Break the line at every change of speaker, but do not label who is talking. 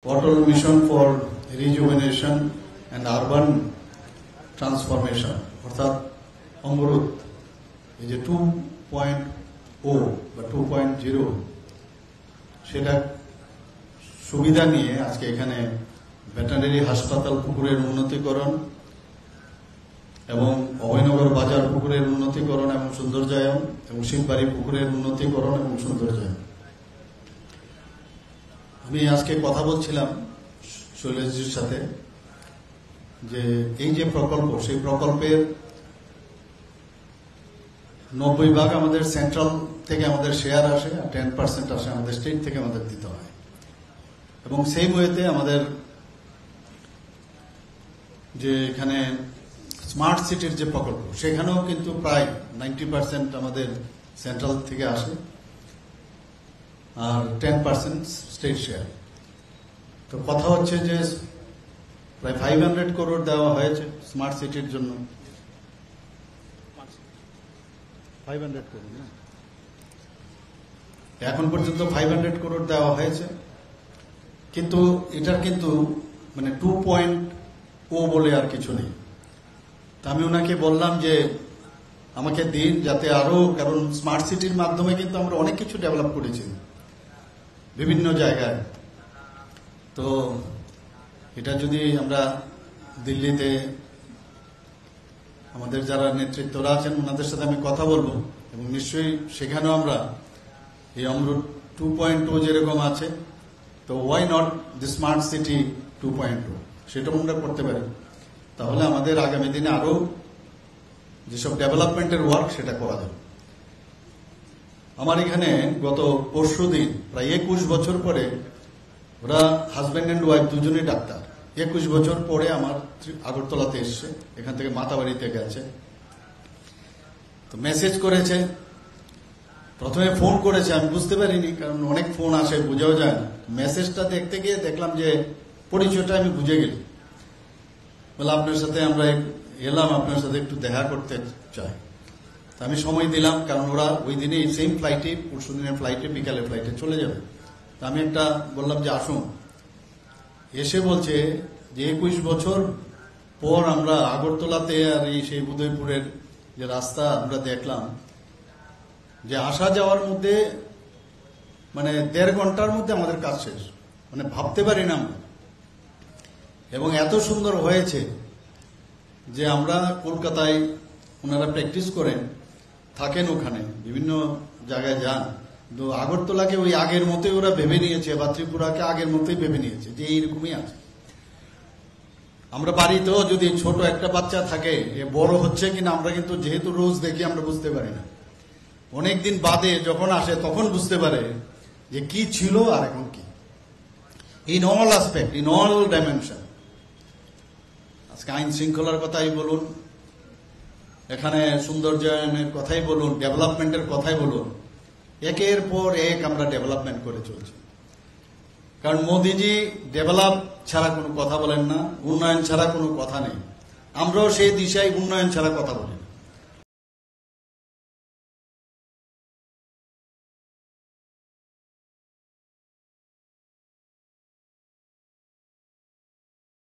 Water Mission for Rejuvenation and Urban Transformation অর্থাৎ অমরুত এই যে 2.0 বা 2.0 সেটা সুবিধা নিয়ে আজকে এখানে ভেটেরিনারি হাসপাতাল পুকুরের উন্নতিকরণ এবং অভয়নগর বাজার পুকুরের উন্নতিকরণ এবং সৌন্দর্যায়ন এবং শিববাড়ি পুকুরের উন্নতিকরণ এবং সৌন্দর্যায়ন। আমি আজকে কথা বলছিলাম শৈলেশজির সাথে যে এই যে প্রকল্প সেই প্রকল্পের 90% আমাদের সেন্ট্রাল থেকে আমাদের শেয়ার আসে আর 10% আসে আমাদের স্টেট থেকে আমাদের দিতে হয় এবং সেই ওয়েতে আমাদের যে এখানে স্মার্ট সিটির যে প্রকল্প সেখানেও কিন্তু প্রায় 90% আমাদের সেন্ট্রাল থেকে আসে আর 10% স্টেট শেয়ার। তো কথা হচ্ছে যে প্রায় 500 করোড় দেওয়া হয়েছে স্মার্ট সিটির জন্য। 500 করোড় না, এখন পর্যন্ত 500 করোড় দেওয়া হয়েছে, কিন্তু এটার কিন্তু মানে 2.0 বলে আর কিছু নেই। তা আমি ওনাকে বললাম যে আমাকে দিন যাতে আরো, কারণ স্মার্ট সিটির মাধ্যমে কিন্তু আমরা অনেক কিছু ডেভেলপ করেছি বিভিন্ন জায়গায়। তো এটা যদি আমরা দিল্লিতে আমাদের যারা নেতৃত্বরা আছেন ওনাদের সাথে আমি কথা বলবো এবং নিশ্চয়ই সেখানেও আমরা এই অমরুত 2.0 যেরকম আছে, তো why not the smart city 2.0 সেটাও আমরা করতে পারি। তাহলে আমাদের আগামী দিনে আরো যেসব ডেভেলপমেন্টের ওয়ার্ক সেটা করা যাবে। আমার এখানে গত পরশুদিন প্রায় 21 বছর পরে, ওরা হাজব্যান্ড এন্ড ওয়াইফ দুজনেই ডাক্তার, 21 বছর পরে আমার আগরতলাতে এসছে, এখান থেকে মাতাবাড়িতে গেছে। তো মেসেজ করেছে, প্রথমে ফোন করেছে, আমি বুঝতে পারিনি কারণ অনেক ফোন আসে বোঝাও যায় না। মেসেজটা দেখতে গিয়ে দেখলাম যে পরিচয়টা আমি বুঝে গেলি। বলে আপনার সাথে আমরা এলাম, আপনার সাথে একটু দেখা করতে চাই। আমি সময় দিলাম কারণ ওরা ওই দিনে সেম ফ্লাইটে, পরশু দিনের ফ্লাইটে, বিকালের ফ্লাইটে চলে যাবে। আমি একটা বললাম যে আসুন। এসে বলছে যে 21 বছর পর আমরা আগরতলাতে আর এই সেই উদয়পুরের যে রাস্তা আমরা দেখলাম যে আসা যাওয়ার মধ্যে মানে 1.5 ঘন্টার মধ্যে আমাদের কাজ শেষ, মানে ভাবতে পারি না আমরা। এবং এত সুন্দর হয়েছে যে আমরা কলকাতায় ওনারা প্র্যাকটিস করেন, থাকেন ওখানে, বিভিন্ন জায়গায় যান, তো আগরতলাকে ওই আগের মতোই ওরা ভেবে নিয়েছে বা ত্রিপুরাকে আগের মতোই ভেবে নিয়েছে যে এইরকমই আছে। আমরা বাড়িতেও যদি ছোট একটা বাচ্চা থাকে, এ বড় হচ্ছে কিনা আমরা কিন্তু যেহেতু রোজ দেখি আমরা বুঝতে পারি না, অনেকদিন বাদে যখন আসে তখন বুঝতে পারে যে কি ছিল আর এখন কি, in all aspect, in all dimension. আজকে আইন শৃঙ্খলার কথাই বলুন, এখানে সৌন্দর্যায়নের কথাই বলুন, ডেভেলপমেন্টের কথাই বলুন, একের পর এক আমরা ডেভেলপমেন্ট করে চলছি। কারণ মোদিজি ডেভেলপ ছাড়া কোনো কথা বলেন না, উন্নয়ন ছাড়া কোনো কথা নেই। আমরাও সেই দিশায় উন্নয়ন ছাড়া কথা বলি না।